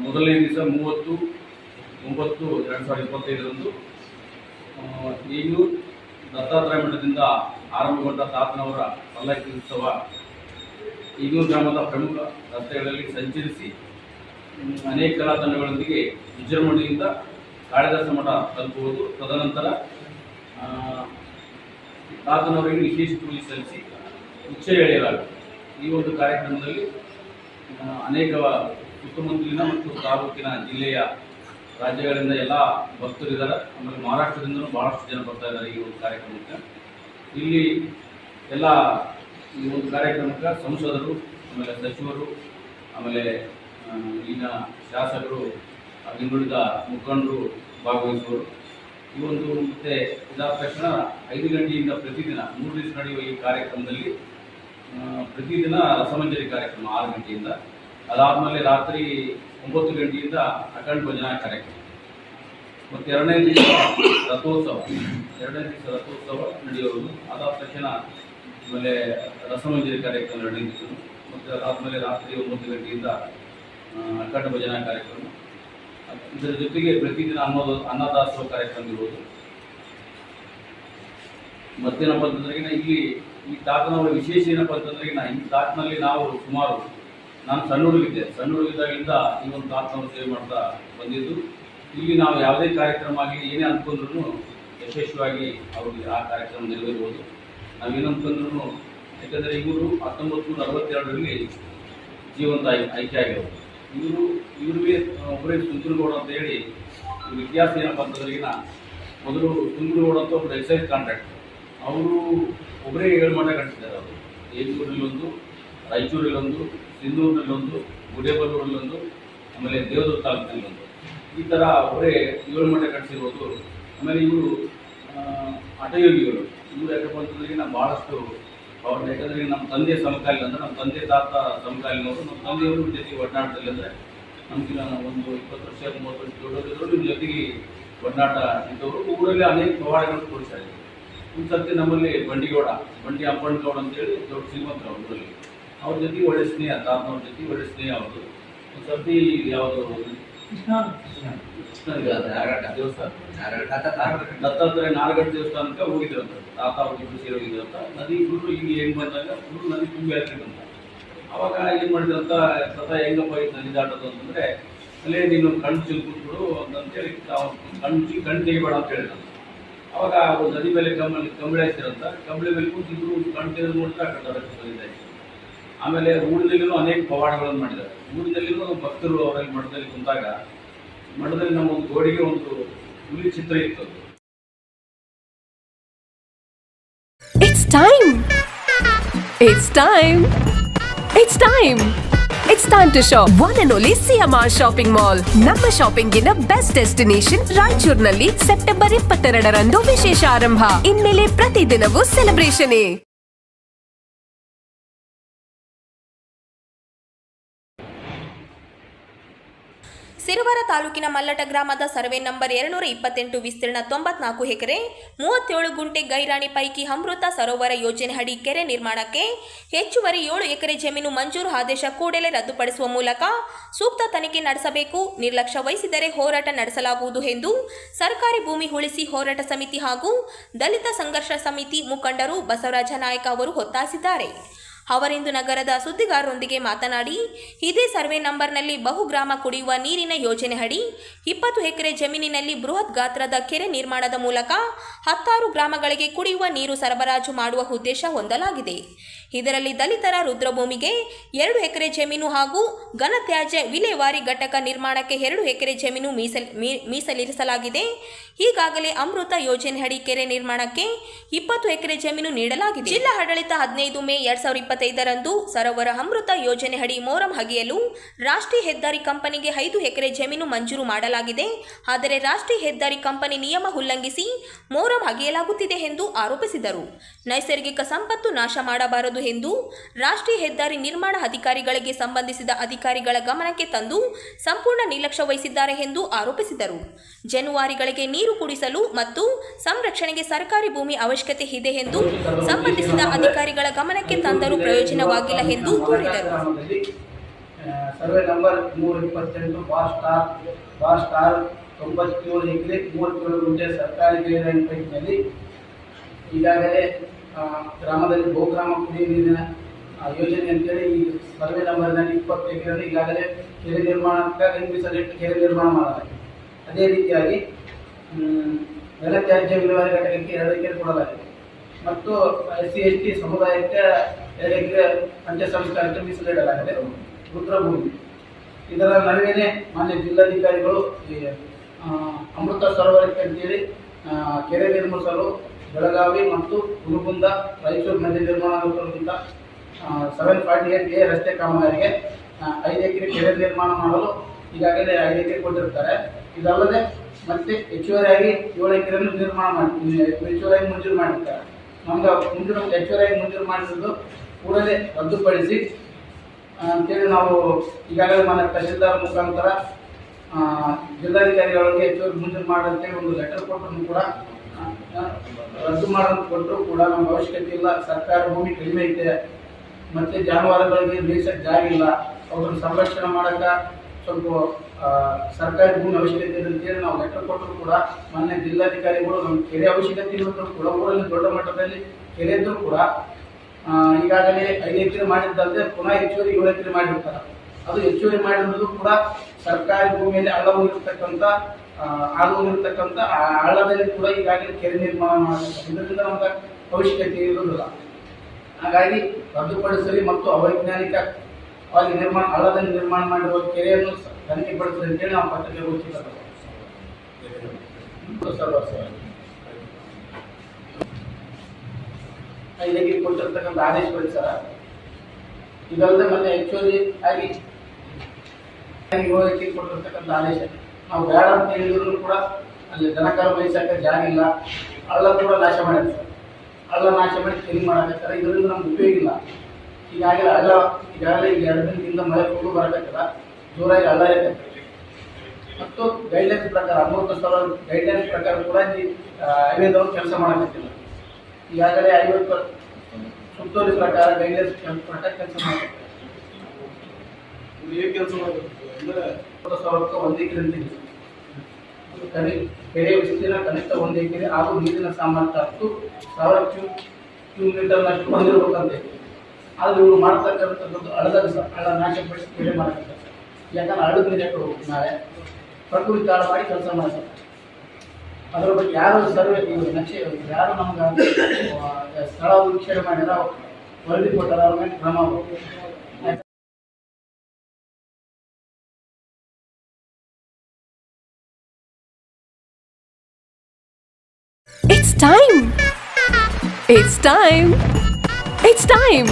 ಮೊದಲನೇ ದಿವಸ 30/9/2025 ಈಗಲೂ ದತ್ತಾತ್ರೇಯ ಮಠದಿಂದ ಆರಂಭಗೊಂಡ ತಾತನವರ ಪಲ್ಲಕ್ಕಿ ಉತ್ಸವ ಈಗಲೂ ಗ್ರಾಮದ ಪ್ರಮುಖ ರಸ್ತೆಗಳಲ್ಲಿ ಸಂಚರಿಸಿ ಅನೇಕ ಕಲಾ ತಂಡಗಳೊಂದಿಗೆ ವಿಜೃಂಭಣೆಯಿಂದ ಕಾಳಿದಾಸ ಮಠ ತಲುಪುವುದು. ತದನಂತರ ತಾತನವರಿಗೆ ವಿಶೇಷ ಪೂಜೆ ಸಲ್ಲಿಸಿ ಉಚ್ಚ ಎಳೆಯಲಾಗುತ್ತದೆ. ಈ ಒಂದು ಕಾರ್ಯಕ್ರಮದಲ್ಲಿ ಅನೇಕ ಸುತ್ತಮುತ್ತಲಿನ ಮತ್ತು ತಾಲೂಕಿನ ಜಿಲ್ಲೆಯ ರಾಜ್ಯಗಳಿಂದ ಎಲ್ಲ ಭಕ್ತರಿದ್ದಾರೆ. ಆಮೇಲೆ ಮಹಾರಾಷ್ಟ್ರದಿಂದಲೂ ಭಾಳಷ್ಟು ಜನ ಬರ್ತಾ ಇದ್ದಾರೆ ಈ ಒಂದು ಕಾರ್ಯಕ್ರಮಕ್ಕೆ. ಇಲ್ಲಿ ಎಲ್ಲ ಈ ಒಂದು ಕಾರ್ಯಕ್ರಮಕ್ಕೆ ಸಂಸದರು, ಆಮೇಲೆ ಸಚಿವರು, ಆಮೇಲೆ ಇಲ್ಲಿನ ಶಾಸಕರು, ಹಿಂದುಳಿದ ಮುಖಂಡರು ಭಾಗವಹಿಸುವರು. ಈ ಒಂದು ಮತ್ತೆ ಇದಾದ ತಕ್ಷಣ 5 ಗಂಟೆಯಿಂದ ಪ್ರತಿದಿನ 3 ದಿವಸ ನಡೆಯುವ ಈ ಕಾರ್ಯಕ್ರಮದಲ್ಲಿ ಪ್ರತಿದಿನ ರಸಮಂಜರಿ ಕಾರ್ಯಕ್ರಮ 6 ಗಂಟೆಯಿಂದ, ಅದಾದಮೇಲೆ ರಾತ್ರಿ 9 ಗಂಟೆಯಿಂದ ಅಖಂಡ ಭಜನಾ ಕಾರ್ಯಕ್ರಮ, ಮತ್ತು 2ನೇ ದಿವಸ ರಥೋತ್ಸವ ನಡೆಯುವುದು. ಅದಾದ ತಕ್ಷಣ ಆಮೇಲೆ ರಸಮಂಜರಿ ಕಾರ್ಯಕ್ರಮ 2ನೇ ದಿವಸ, ಮತ್ತು ಅದಾದಮೇಲೆ ರಾತ್ರಿ 9 ಗಂಟೆಯಿಂದ ಅಖಂಡ ಭಜನಾ ಕಾರ್ಯಕ್ರಮ. ಇದರ ಜೊತೆಗೆ ಪ್ರತಿದಿನ ಅನ್ನದಾಸೋಹ ಕಾರ್ಯಕ್ರಮ ಇರುವುದು. ಮತ್ತೇನಪ್ಪ ಅಂತಂದ್ರೆ ಇಲ್ಲಿ ಈ ತಾತನವರ ವಿಶೇಷ ಏನಪ್ಪ ಅಂತಂದ್ರೆ ಈ ತಾತನಲ್ಲಿ ನಾವು ಸುಮಾರು, ನಾನು ಸಣ್ಣ ಹುಡುಗಿದ್ದಾಗಲಿಂದ ಈ ಒಂದು ತಾತನವರು ಸೇವೆ ಮಾಡ್ತಾ ಬಂದಿದ್ದು. ಇಲ್ಲಿ ನಾವು ಯಾವುದೇ ಕಾರ್ಯಕ್ರಮ ಆಗಲಿ ಏನೇ ಅಂದ್ಕೊಂಡ್ರು ಯಶಸ್ವಿಯಾಗಿ ಅವ್ರಿಗೆ ಆ ಕಾರ್ಯಕ್ರಮ ನೆರವೇರ್ಬೋದು. ನಾವೇನು ಅಂದ್ಕೊಂಡ್ರು, ಯಾಕಂದರೆ ಇವರು 1962ರಲ್ಲಿ ಜೀವಂತ ಆಯ್ಕೆ ಆಗಿರೋದು. ಇವ್ರಿಗೆ ಒಬ್ಬರೇ ಸುಂದರಗೌಡ ಅಂತ ಹೇಳಿ ಇವ್ರ ಇತಿಹಾಸ ಏನಪ್ಪ ಅಂತಂದ್ರೆ ಮೊದಲು ಸುಂದರಗೌಡ ಅಂತ ಒಬ್ಬರು ಎಕ್ಸೈಸ್ ಕಾಂಟ್ರಾಕ್ಟ್, ಅವರು ಒಬ್ಬರೇ 7 ಮಠ ಕಟ್ಟಿದ್ದಾರೆ. ಅವರು ಏಜೂರಲ್ಲೊಂದು, ರಾಯಚೂರಲ್ಲೊಂದು, ಸಿಂಧೂರಿನಲ್ಲೊಂದು, ಗುಡೇಬಲ್ಲೂರಲ್ಲೊಂದು, ಆಮೇಲೆ ದೇವದುರ್ಗ ತಾಲೂಕಿನಲ್ಲೊಂದು, ಈ ಥರ ಒಬ್ಬರೇ 7 ಮಠ ಕಟ್ಟಿಸಿರೋದು. ಆಮೇಲೆ ಇವರು ಹಠಯೋಗಿಗಳು. ಇವರು ಯಾಕಪ್ಪ ಅಂತಂದ್ರೆ ಭಾಳಷ್ಟು ಅವ್ರನ್ನ, ಯಾಕಂದರೆ ನಮ್ಮ ತಂದೆ ಸಮಕಾಲೀನ ಅಂದರೆ ನಮ್ಮ ತಂದೆ ತಾತ ಸಮಕಾಲೀನವರು, ನಮ್ಮ ತಂದೆಯವರು ಜೊತೆಗೆ ಒಡನಾಟದಲ್ಲಿ ಅಂದರೆ ನಮಗಿನ ಒಂದು 20 ವರ್ಷ 30 ವರ್ಷ ದೊಡ್ಡವರು ನಿಮ್ಮ ಜೊತೆಗೆ ಒಡನಾಟ ಇದ್ದವರು. ಊರಲ್ಲಿ ಅನೇಕ ಪವಾಡಗಳನ್ನು ತೋರಿಸ್ತಾರೆ. ಒಂದು ಸರ್ತಿ ನಮ್ಮಲ್ಲಿ ಬಂಡಿ ಅಪ್ಪಣ್ಣಗೌಡ ಅಂತೇಳಿ ದೊಡ್ಡ ಶ್ರೀಮಂತರು ಊರಲ್ಲಿ, ಅವ್ರ ಜೊತೆಗೆ ಒಳ್ಳೆ ಸ್ನೇಹ, ತಾತನವ್ರ ಜೊತೆಗೆ ಒಳ್ಳೆ ಸ್ನೇಹ ಅವ್ರದ್ದು. ಒಂದು ಸರ್ತಿ ಯಾವುದು ದತ್ತಾತ್ರೇಯ ನಾರಗಢ ದೇವಸ್ಥಾನಕ್ಕೆ ಹೋಗಿದ್ರಂತ, ತಾತ ಅವ್ರಿಗೆ ಸೇರಿ ಹೋಗಿದ್ರಂತ. ನದಿ ಫುಲ್ಲು ಈಗ ಹೆಂಗೆ ಬಂದಾಗ ಫುಲ್ ನದಿ ತುಂಬಿ ಹಾಕಿದ್ರಂತ. ಅವಾಗ ಏನು ಮಾಡಿದ್ರಂತ, ತಾತ ಹೆಂಗಪ್ಪ ಇದು ನದಿ ದಾಟೋದು ಅಂತಂದರೆ, ಅಲ್ಲೇ ನೀನು ಕಣ್ಣು ಚಿಲ್ಕೊಟ್ಬಿಡು ಅಂತಂತೇಳಿ ಕಣ್ಣು ತೆಗಿಬೇಡ ಅಂತ ಹೇಳಿದ್ರಂತ. ಅವಾಗ ಅವ್ರು ನದಿ ಮೇಲೆ ಕಂಬಳಿ ಹಾಕ್ತಿರಂತ, ಕಂಬಳಿ ಮೇಲೆ ಕೂತಿದ್ರು, ಕಣ್ಣು ತೆಗೆದು ನೋಡಿದ್ರೆ ಆ ಕಡೆ ಬಂದಿದ್ದಾಯ್ತು. ಆಮೇಲೆ ಊರಿನಲ್ಲಿನೂ ಅನೇಕ ಪವಾಡಗಳನ್ನು ಮಾಡಿದ್ದಾರೆ. ಊರಿನಲ್ಲಿನೂ ಭಕ್ತರು ಅವರಲ್ಲಿ ಮಠದಲ್ಲಿ ಕುಂತಾಗ, ಮಠದಲ್ಲಿ ನಮ್ಮ ಒಂದು ಗೋಡೆಗೆ ಒಂದು ಹುಲಿ ಚಿತ್ರ ಇತ್ತು. It's time. It's time. It's time. It's time to shop. One and only CMR Shopping Mall. ನಮ್ಮ ಶಾಪಿಂಗ್ ನ ಬೆಸ್ಟ್ ಡೆಸ್ಟಿನೇಷನ್ ರಾಯಚೂರಿನಲ್ಲಿ ಸೆಪ್ಟೆಂಬರ್ 22ರಂದು ವಿಶೇಷ ಆರಂಭ. ಇನ್ಮೇಲೆ ಪ್ರತಿದಿನವೂ ಸೆಲೆಬ್ರೇಷನ್. ಸಿರುವರ ತಾಲೂಕಿನ ಮಲ್ಲಟ ಗ್ರಾಮದ ಸರ್ವೆ ನಂಬರ್ 228 ವಿಸ್ತೀರ್ಣ 94 ಎಕರೆ 37 ಗುಂಟೆ ಗೈರಾಣಿ ಪೈಕಿ ಅಮೃತ ಸರೋವರ ಯೋಜನೆ ಅಡಿ ಕೆರೆ ನಿರ್ಮಾಣಕ್ಕೆ ಹೆಚ್ಚುವರಿ 7 ಎಕರೆ ಜಮೀನು ಮಂಜೂರು ಆದೇಶ ಕೂಡಲೇ ರದ್ದುಪಡಿಸುವ ಮೂಲಕ ಸೂಕ್ತ ತನಿಖೆ ನಡೆಸಬೇಕು. ನಿರ್ಲಕ್ಷ್ಯ ವಹಿಸಿದರೆ ಹೋರಾಟ ನಡೆಸಲಾಗುವುದು ಎಂದು ಸರ್ಕಾರಿ ಭೂಮಿ ಉಳಿಸಿ ಹೋರಾಟ ಸಮಿತಿ ಹಾಗೂ ದಲಿತ ಸಂಘರ್ಷ ಸಮಿತಿ ಮುಖಂಡರು ಬಸವರಾಜ ನಾಯಕ ಅವರು ಒತ್ತಾಯಿಸಿದ್ದಾರೆ. ಅವರಿಂದು ನಗರದ ಸುದ್ದಿಗಾರರೊಂದಿಗೆ ಮಾತನಾಡಿ, ಇದೇ ಸರ್ವೆ ನಂಬರ್ನಲ್ಲಿ ಬಹುಗ್ರಾಮ ಕುಡಿಯುವ ನೀರಿನ ಯೋಜನೆ ಅಡಿ 20 ಎಕರೆ ಜಮೀನಿನಲ್ಲಿ ಬೃಹತ್ ಗಾತ್ರದ ಕೆರೆ ನಿರ್ಮಾಣದ ಮೂಲಕ 16 ಗ್ರಾಮಗಳಿಗೆ ಕುಡಿಯುವ ನೀರು ಸರಬರಾಜು ಮಾಡುವ ಉದ್ದೇಶ ಹೊಂದಲಾಗಿದೆ. ಇದರಲ್ಲಿ ದಲಿತರ ರುದ್ರಭೂಮಿಗೆ 2 ಎಕರೆ ಜಮೀನು ಹಾಗೂ ಘನತ್ಯಾಜ್ಯ ವಿಲೇವಾರಿ ಘಟಕ ನಿರ್ಮಾಣಕ್ಕೆ 2 ಎಕರೆ ಜಮೀನು ಮೀಸಲಿರಿಸಲಾಗಿದೆ. ಈಗಾಗಲೇ ಅಮೃತ ಯೋಜನೆ ಅಡಿ ಕೆರೆ ನಿರ್ಮಾಣಕ್ಕೆ 20 ಎಕರೆ ಜಮೀನು ನೀಡಲಾಗಿದೆ. ಜಿಲ್ಲಾ ಆಡಳಿತ 15 ಮೇ 2025ರಂದು ಸರೋವರ ಅಮೃತ ಯೋಜನೆ ಅಡಿ ಮೋರಂ ಅಗೆಯಲು ರಾಷ್ಟ್ರೀಯ ಹೆದ್ದಾರಿ ಕಂಪನಿಗೆ 5 ಎಕರೆ ಜಮೀನು ಮಂಜೂರು ಮಾಡಲಾಗಿದೆ. ಆದರೆ ರಾಷ್ಟ್ರೀಯ ಹೆದ್ದಾರಿ ಕಂಪನಿ ನಿಯಮ ಉಲ್ಲಂಘಿಸಿ ಮೋರಂ ಅಗೆಯಲಾಗುತ್ತಿದೆ ಎಂದು ಆರೋಪಿಸಿದರು. ನೈಸರ್ಗಿಕ ಸಂಪತ್ತು ನಾಶ ಮಾಡಬಾರದು ಎಂದು ರಾಷ್ಟ್ರೀಯ ಹೆದ್ದಾರಿ ನಿರ್ಮಾಣ ಅಧಿಕಾರಿಗಳಿಗೆ ಸಂಬಂಧಿಸಿದ ಅಧಿಕಾರಿಗಳ ಗಮನಕ್ಕೆ ತಂದು ಸಂಪೂರ್ಣ ನಿರ್ಲಕ್ಷ್ಯ ವಹಿಸಿದ್ದಾರೆ ಎಂದು ಆರೋಪಿಸಿದರು. ಜಾನುವಾರುಗಳಿಗೆ ನೀರು ಕುಡಿಸಲು ಮತ್ತು ಸಂರಕ್ಷಣೆಗೆ ಸರ್ಕಾರಿ ಭೂಮಿ ಅವಶ್ಯಕತೆ ಇದೆ ಎಂದು ಸಂಬಂಧಿಸಿದ ಅಧಿಕಾರಿಗಳ ಗಮನಕ್ಕೆ ತಂದರೂ ಪ್ರಯೋಜನವಾಗಿಲ್ಲ ಎಂದು ದೂರಿದರು. ಸರ್ವೆ ನಂಬರ್ 328 ಬಾರ್ ಸ್ಟಾರ್ 97 ಎಕರೆ 37 ಗುಂಟೆ ಸರ್ಕಾರಿ ಗೈರಾಣಿ ಪೈಕಿನಲ್ಲಿ ಈಗಾಗಲೇ ಗ್ರಾಮದಲ್ಲಿ ಬಹುಗ್ರಾಮ ಕುಡಿಯುವ ನೀರಿನ ಯೋಜನೆ ಅಂತೇಳಿ ಈ ಸರ್ವೆ ನಂಬರ್ನಲ್ಲಿ 20 ಎಕರೆ ಈಗಾಗಲೇ ಕೆರೆ ನಿರ್ಮಾಣಕ್ಕೆ ನಿರ್ಮಿಸಲಿಟ್ಟು ಕೆರೆ ನಿರ್ಮಾಣ ಮಾಡಲಾಗಿದೆ. ಅದೇ ರೀತಿಯಾಗಿ ನೆಲ ತ್ಯಾಜ್ಯ ವಿಲೇವಾರಿ ಘಟಕಕ್ಕೆ 2 ಎಕರೆ ಕೊಡಲಾಗಿದೆ ಮತ್ತು SC/ST ಸಮುದಾಯಕ್ಕೆ 2 ಎಕರೆ ಅಂತ್ಯ ಸಂಸ್ಕಾರಕ್ಕೆ ಮೀಸಲಿಡಲಾಗಿದೆ ರುದ್ರಭೂಮಿ. ಇದರ ನಡುವೆ ಮಾನ್ಯ ಜಿಲ್ಲಾಧಿಕಾರಿಗಳು ಅಮೃತ ಸರೋವರಕ್ಕೆ ಅಂತೇಳಿ ಕೆರೆ ನಿರ್ಮಿಸಲು ಬೆಳಗಾವಿ ಮತ್ತು ಹುನಗುಂದ ರಾಯಚೂರು ಮಧ್ಯೆ ನಿರ್ಮಾಣವಾಗಿರುವಂಥ 748A ರಸ್ತೆ ಕಾಮಗಾರಿಗೆ 5 ಎಕರೆ ಕೆರೆ ನಿರ್ಮಾಣ ಮಾಡಲು ಈಗಾಗಲೇ 5 ಎಕರೆ ಕೊಟ್ಟಿರ್ತಾರೆ. ಇದಲ್ಲದೆ ಮತ್ತೆ ಹೆಚ್ಚುವರಿಯಾಗಿ 7 ಎಕರೆಯನ್ನು ಹೆಚ್ಚುವರಿಯಾಗಿ ಮಂಜೂರು ಮಾಡಿರ್ತಾರೆ. ನಮ್ಗೆ ಹೆಚ್ಚುವರಿಯಾಗಿ ಮಂಜೂರು ಮಾಡಿರೋದು ಕೂಡಲೇ ರದ್ದುಪಡಿಸಿ ಅಂತೇಳಿ ನಾವು ಈಗಾಗಲೇ ಮನೆ ತಹಶೀಲ್ದಾರ್ ಮುಖಾಂತರ ಜಿಲ್ಲಾಧಿಕಾರಿಗಳಿಗೆ ಹೆಚ್ಚುವರಿ ಮಂಜೂರು ಮಾಡಂತೇಳಿ ಒಂದು ಲೆಟರ್ ಕೊಟ್ಟರು ಕೂಡ ರದ್ದು ಮಾಡೋದು ಕೊಟ್ಟರು ಕೂಡ ನಮ್ಗೆ ಅವಶ್ಯಕತೆ ಇಲ್ಲ. ಸರ್ಕಾರ ಭೂಮಿ ಕಡಿಮೆ ಐತೆ, ಮತ್ತು ಜಾನುವಾರುಗಳಿಗೆ ಮೇಯ್ಸಕ್ಕೆ ಜಾಗ ಇಲ್ಲ, ಅವ್ರನ್ನ ಸಂರಕ್ಷಣೆ ಮಾಡೋಕ್ಕೆ ಸ್ವಲ್ಪ ಸರ್ಕಾರಿ ಭೂಮಿ ಅವಶ್ಯಕತೆ ಇದೆ ಅಂತೇಳಿ ನಾವು ಲೆಟರ್ ಕೊಟ್ಟರು ಕೂಡ ಮೊನ್ನೆ ಜಿಲ್ಲಾಧಿಕಾರಿಗಳು ನಮ್ಮ ಕೆರೆ ಅವಶ್ಯಕತೆ ಇರೋದ್ರು ಕೂಡ ಊರಲ್ಲಿ ದೊಡ್ಡ ಮಟ್ಟದಲ್ಲಿ ಕೆರೆ ಇದ್ದರೂ ಕೂಡ ಈಗಾಗಲೇ 5 ಎಕರೆ ಮಾಡಿದ್ದಲ್ಲದೆ ಪುನಃ ಹೆಚ್ಚುವರಿ 7 ಎಕರೆ ಮಾಡಿರ್ತಾರೆ. ಅದು ಹೆಚ್ಚುವರಿ ಮಾಡಿರೋದು ಕೂಡ ಸರ್ಕಾರಿ ಭೂಮಿಯಲ್ಲಿ ಹಳ್ಳ ಹೋಗಿರ್ತಕ್ಕಂಥ ಹಳ್ಳದಲ್ಲಿ ಕೂಡ ಈಗಾಗಲೇ ಕೆರೆ ನಿರ್ಮಾಣ ಮಾಡಬೇಕು. ಇದರಿಂದ ನಮ್ಗೆ ಅವಶ್ಯಕತೆ ಇರುವುದಿಲ್ಲ. ಹಾಗಾಗಿ ರದ್ದುಪಡಿಸಲಿ ಮತ್ತು ಅವೈಜ್ಞಾನಿಕವಾಗಿ ಹಳ್ಳದಲ್ಲಿ ನಿರ್ಮಾಣ ಮಾಡಿರುವ ಕೆರೆಯನ್ನು ತನಿಖೆಪಡಿಸಲಿ ಅಂತೇಳಿ ನಾವು ಪತ್ರಿಕೆ ಗೊತ್ತಿದ್ದಾರೆ. 5 ಎಕರೆ ಕೊಟ್ಟಿರ್ತಕ್ಕಂಥ ಆದೇಶ ಸರ್. ಇದಲ್ಲದೆ ಮೊನ್ನೆ ಹೆಚ್ಚುವರಿ ಆಗಿ 7 ಎಕರೆ ಕೊಟ್ಟಿರ್ತಕ್ಕಂಥ ಆದೇಶ ನಾವು ಬೇಡ ಅಂತ ಹೇಳಿದ್ರು ಕೂಡ ಅಲ್ಲಿ ದನಕರ ಮೇಯಿಸಕ್ಕೆ ಜಾಗ ಇಲ್ಲ, ಹಳ್ಳ ಕೂಡ ನಾಶ ಮಾಡಿರ್ತಾರೆ. ಹಳ್ಳ ನಾಶ ಮಾಡಿ ಕ್ಲೀನ್ ಮಾಡಕತ್ತಾರೆ. ಇದರಿಂದ ನಮ್ಗೆ ಉಪಯೋಗ ಇಲ್ಲ. ಈಗಾಗಲೇ ಈಗ 2 ದಿನದಿಂದ ಮಳೆ ಕೂಡ ಬರಕತ್ತಲ್ಲ, ಜೋರಾಗಿ ಹಳ್ಳ ಇರಕತ್ತೆ. ಮತ್ತು ಗೈಡ್ಲೈನ್ಸ್ ಪ್ರಕಾರ ಅಮೃತ ಸರೋವರ ಗೈಡ್ಲೈನ್ಸ್ ಪ್ರಕಾರ ಕೂಡ ಇಲ್ಲಿ ಹೈವೇದವರು ಕೆಲಸ ಮಾಡಕತ್ತಿಲ್ಲ. ಈಗಾಗಲೇ 50 ಸುತ್ತೋಲೆ ಪ್ರಕಾರ ಗೈಡ್ಲೈನ್ಸ್ ಪ್ರಕಾರ ಕೆಲಸ ಮಾಡಕತ್ತಾರೆ. ಕೆಲಸ ಮಾಡಬೇಕು ಅಮೃತ ಸರೋವರಕ್ಕೆ 1 ಎಕರೆ ಅಂತಿದೆ. ಕೆರೆ ವಿಸ್ತೀರ್ಣ ಕನಿಷ್ಠ 1 ಎಕರೆ ಹಾಗೂ ನೀರಿನ ಸಾಮರ್ಥ್ಯ 10,000 ಕ್ಯೂಬಿಕ್ ಮೀಟರ್ನಷ್ಟು ಹೊಂದಿರಬೇಕಂತ. ಆದರೆ ಇವರು ಮಾಡ್ತಕ್ಕಂಥದ್ದು ಹಳ್ಳ ನಾಶಪಡಿಸಿ ಕೆರೆ ಮಾಡಕತ್ತಾರೆ. ಯಾಕಂದ್ರೆ ಹಳ್ಳದ ನೀರು ಹೋಗ್ತೀವಿ ನಾಳೆ ಪ್ರಕೃತಿ ಕಾಳ ಮಾಡಿ ಕೆಲಸ ಮಾಡ್ತಾರೆ. ಅದರ ಬಗ್ಗೆ ಯಾರು ಸರ್ವೆ ನಕ್ಷೆ ಯಾರು ನಮ್ಗೆ ಸ್ಥಳ ವೀಕ್ಷಣೆ ಮಾಡಿದ್ರೆ ವರದಿ ಕೊಟ್ಟಾರ ಅವ್ರ ಮೇಲೆ ಕ್ರಮ. It's time! It's time! It's time!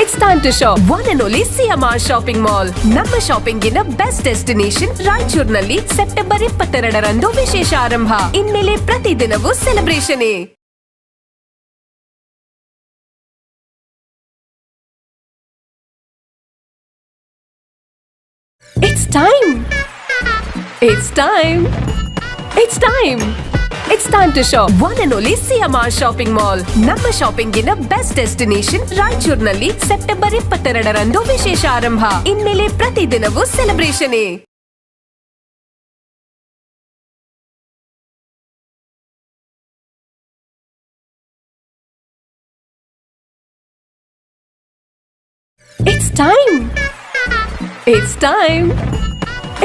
It's time to shop. One and only CMR Shopping Mall. ನಮ್ಮ ಶಾಪಿಂಗಿನ ಬೆಸ್ಟ್ ಡೆಸ್ಟಿನೇಷನ್ ರಾಯಚೂರಿನಲ್ಲಿ ಸೆಪ್ಟೆಂಬರ್ 22ರಂದು ವಿಶೇಷ ಆರಂಭ. ಇನ್ಮೇಲೆ ಪ್ರತಿದಿನವೂ celebration. It's time! It's time! It's time! It's time to shop. One and only CMR Shopping Mall. ನಮ್ಮ ಶಾಪಿಂಗಿನ best destination ರಾಯಚೂರಿನಲ್ಲಿ September 22ರಂದು ವಿಶೇಷ ಆರಂಭ. ಇನ್ಮೇಲೆ ಪ್ರತಿದಿನವೂ celebration. It's time! It's time!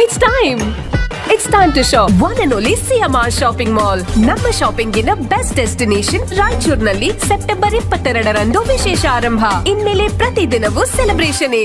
It's time! It's time to shop. One and only CMR Shopping Mall. ನಮ್ಮ ಶಾಪಿಂಗಿನ best destination ರಾಯಚೂರಿನಲ್ಲಿ September 22ರಂದು ವಿಶೇಷ ಆರಂಭ. ಇನ್ಮೇಲೆ ಪ್ರತಿದಿನವೂ ಸೆಲೆಬ್ರೇಷನ್.